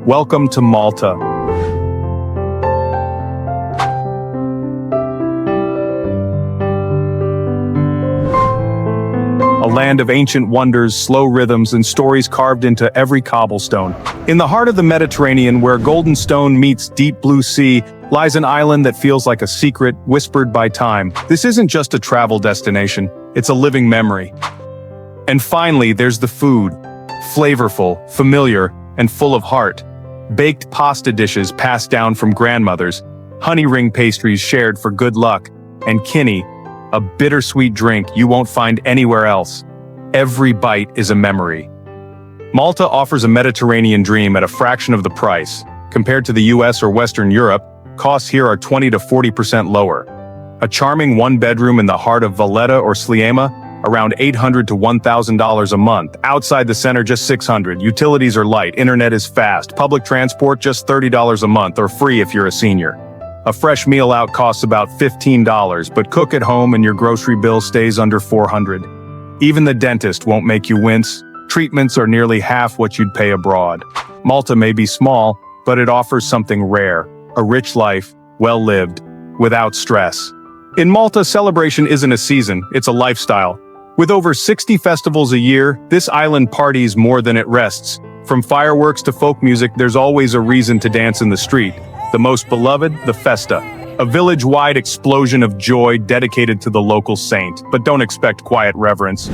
Welcome to Malta. A land of ancient wonders, slow rhythms, and stories carved into every cobblestone. In the heart of the Mediterranean, where golden stone meets deep blue sea, lies an island that feels like a secret whispered by time. This isn't just a travel destination, it's a living memory. And finally, there's the food. Flavorful, familiar, and full of heart. Baked pasta dishes passed down from grandmothers, honey ring pastries shared for good luck, and kinny, a bittersweet drink you won't find anywhere else. Every bite is a memory. Malta offers a Mediterranean dream at a fraction of the price. Compared to the US or Western Europe, costs here are 20 to 40% lower. A charming one-bedroom in the heart of Valletta or Sliema, around $800 to $1,000 a month. Outside the center, just $600. Utilities are light, internet is fast. Public transport, just $30 a month, or free if you're a senior. A fresh meal out costs about $15, but cook at home and your grocery bill stays under $400. Even the dentist won't make you wince. Treatments are nearly half what you'd pay abroad. Malta may be small, but it offers something rare. A rich life, well lived, without stress. In Malta, celebration isn't a season, it's a lifestyle. With over 60 festivals a year, this island parties more than it rests. From fireworks to folk music, there's always a reason to dance in the street. The most beloved, the Festa, a village-wide explosion of joy dedicated to the local saint. But don't expect quiet reverence.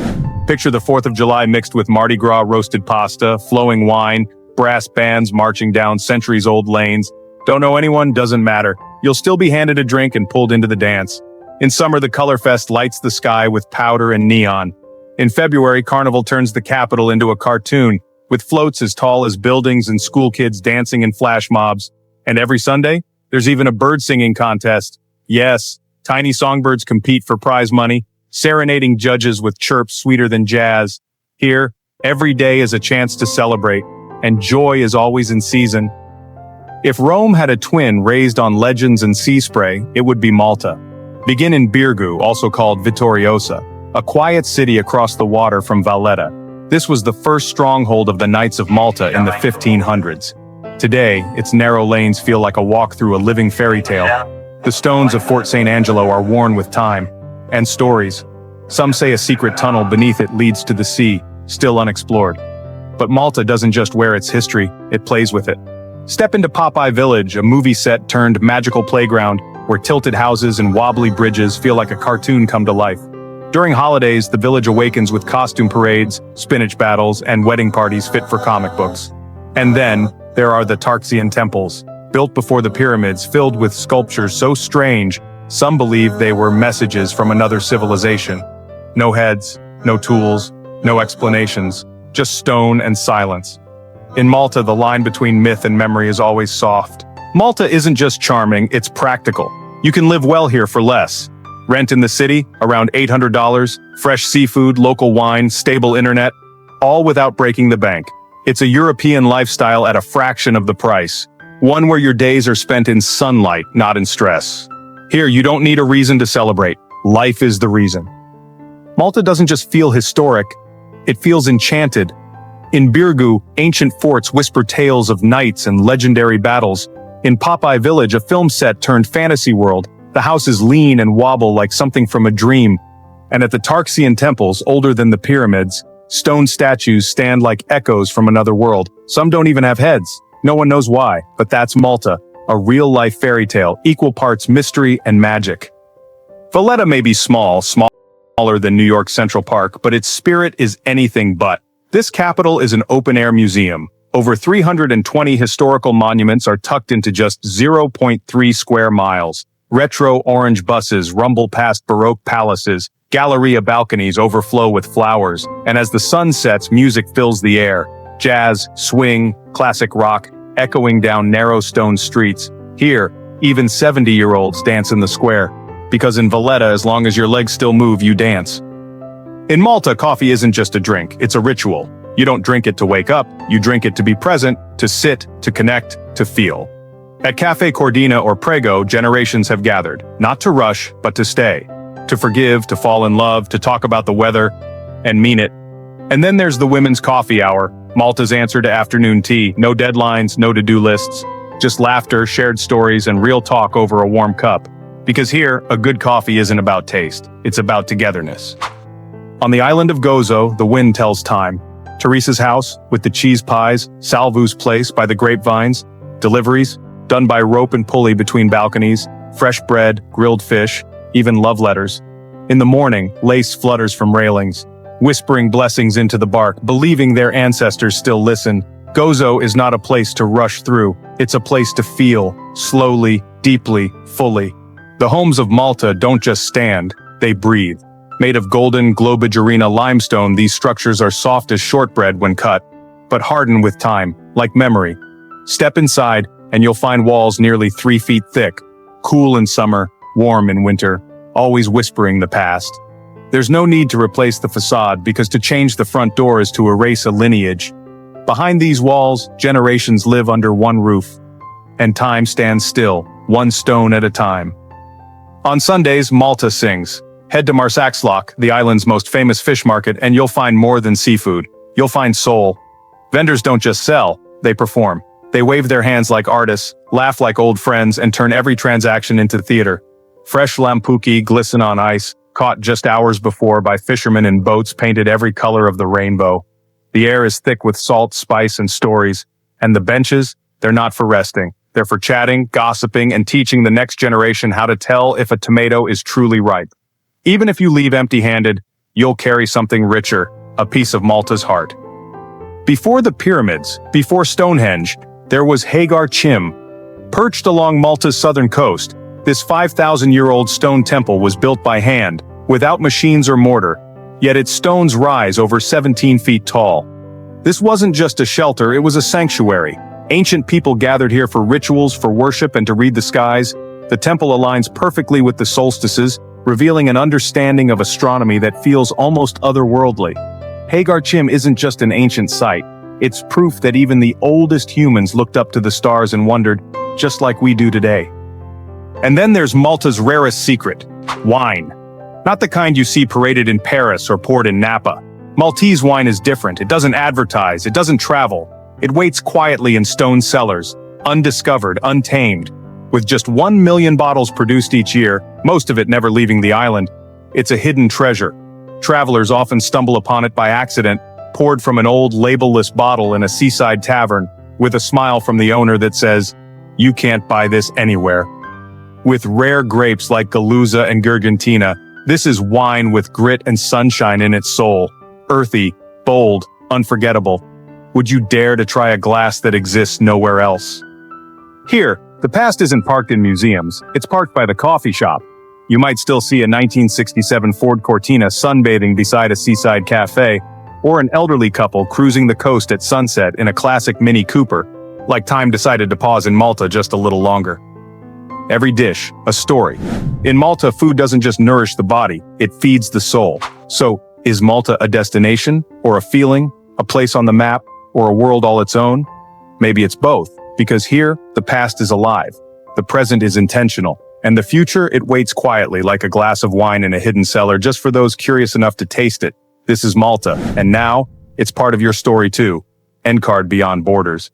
Picture the 4th of July mixed with Mardi Gras roasted pasta, flowing wine, brass bands marching down centuries-old lanes. Don't know anyone? Doesn't matter. You'll still be handed a drink and pulled into the dance. In summer, the Color Fest lights the sky with powder and neon. In February, Carnival turns the capital into a cartoon, with floats as tall as buildings and school kids dancing in flash mobs. And every Sunday, there's even a bird singing contest. Yes, tiny songbirds compete for prize money, serenading judges with chirps sweeter than jazz. Here, every day is a chance to celebrate, and joy is always in season. If Rome had a twin raised on legends and sea spray, it would be Malta. Begin in Birgu, also called Vittoriosa, a quiet city across the water from Valletta. This was the first stronghold of the Knights of Malta in the 1500s. Today, its narrow lanes feel like a walk through a living fairy tale. The stones of Fort St. Angelo are worn with time and stories. Some say a secret tunnel beneath it leads to the sea, still unexplored. But Malta doesn't just wear its history, it plays with it. Step into Popeye Village, a movie set turned magical playground where tilted houses and wobbly bridges feel like a cartoon come to life. During holidays, the village awakens with costume parades, spinach battles, and wedding parties fit for comic books. And then, there are the Tarxian temples, built before the pyramids, filled with sculptures so strange, some believe they were messages from another civilization. No heads, no tools, no explanations, just stone and silence. In Malta, the line between myth and memory is always soft. Malta isn't just charming, it's practical. You can live well here for less. Rent in the city, around $800, fresh seafood, local wine, stable internet, all without breaking the bank. It's a European lifestyle at a fraction of the price. One where your days are spent in sunlight, not in stress. Here, you don't need a reason to celebrate. Life is the reason. Malta doesn't just feel historic, it feels enchanted. In Birgu, ancient forts whisper tales of knights and legendary battles. In Popeye Village, a film set turned fantasy world. The houses lean and wobble like something from a dream. And at the Tarxian temples, older than the pyramids, stone statues stand like echoes from another world. Some don't even have heads. No one knows why, but that's Malta, a real-life fairy tale, equal parts mystery and magic. Valletta may be smaller than New York Central Park, but its spirit is anything but. This capital is an open-air museum. Over 320 historical monuments are tucked into just 0.3 square miles. Retro orange buses rumble past Baroque palaces, Galleria balconies overflow with flowers, and as the sun sets, music fills the air. Jazz, swing, classic rock, echoing down narrow stone streets. Here, even 70-year-olds dance in the square. Because in Valletta, as long as your legs still move, you dance. In Malta, coffee isn't just a drink, it's a ritual. You don't drink it to wake up, you drink it to be present, to sit, to connect, to feel. At Cafe Cordina or Prego, generations have gathered, not to rush, but to stay. To forgive, to fall in love, to talk about the weather, and mean it. And then there's the women's coffee hour, Malta's answer to afternoon tea. No deadlines, no to-do lists. Just laughter, shared stories, and real talk over a warm cup. Because here, a good coffee isn't about taste. It's about togetherness. On the island of Gozo, the wind tells time. Teresa's house, with the cheese pies, Salvu's place by the grapevines, deliveries, done by rope and pulley between balconies, fresh bread, grilled fish, even love letters. In the morning, lace flutters from railings, whispering blessings into the bark, believing their ancestors still listen. Gozo is not a place to rush through, it's a place to feel, slowly, deeply, fully. The homes of Malta don't just stand, they breathe. Made of golden Globigerina limestone, these structures are soft as shortbread when cut, but harden with time, like memory. Step inside, and you'll find walls nearly 3 feet thick, cool in summer, warm in winter, always whispering the past. There's no need to replace the facade because to change the front door is to erase a lineage. Behind these walls, generations live under one roof. And time stands still, one stone at a time. On Sundays, Malta sings. Head to Marsaxlokk, the island's most famous fish market, and you'll find more than seafood. You'll find soul. Vendors don't just sell, they perform. They wave their hands like artists, laugh like old friends, and turn every transaction into theater. Fresh lampuki glisten on ice, caught just hours before by fishermen in boats painted every color of the rainbow. The air is thick with salt, spice, and stories. And the benches, they're not for resting. They're for chatting, gossiping, and teaching the next generation how to tell if a tomato is truly ripe. Even if you leave empty-handed, you'll carry something richer, a piece of Malta's heart. Before the pyramids, before Stonehenge, there was Hagar Chim. Perched along Malta's southern coast, this 5,000-year-old stone temple was built by hand, without machines or mortar, yet its stones rise over 17 feet tall. This wasn't just a shelter, it was a sanctuary. Ancient people gathered here for rituals, for worship, and to read the skies. The temple aligns perfectly with the solstices, revealing an understanding of astronomy that feels almost otherworldly. Hagar Chim isn't just an ancient site, it's proof that even the oldest humans looked up to the stars and wondered, just like we do today. And then there's Malta's rarest secret, wine. Not the kind you see paraded in Paris or poured in Napa. Maltese wine is different, it doesn't advertise, it doesn't travel. It waits quietly in stone cellars, undiscovered, untamed. With just 1 million bottles produced each year, most of it never leaving the island, it's a hidden treasure. Travelers often stumble upon it by accident, poured from an old label-less bottle in a seaside tavern, with a smile from the owner that says, "You can't buy this anywhere." With rare grapes like Galuza and Gargantina, this is wine with grit and sunshine in its soul. Earthy, bold, unforgettable. Would you dare to try a glass that exists nowhere else? Here, the past isn't parked in museums, it's parked by the coffee shop. You might still see a 1967 Ford Cortina sunbathing beside a seaside cafe, or an elderly couple cruising the coast at sunset in a classic Mini Cooper, like time decided to pause in Malta just a little longer. Every dish, a story. In Malta, food doesn't just nourish the body, it feeds the soul. So, is Malta a destination, or a feeling, a place on the map, or a world all its own? Maybe it's both, because here, the past is alive, the present is intentional, and the future, it waits quietly like a glass of wine in a hidden cellar just for those curious enough to taste it. This is Malta, and now, it's part of your story too. End card beyond borders.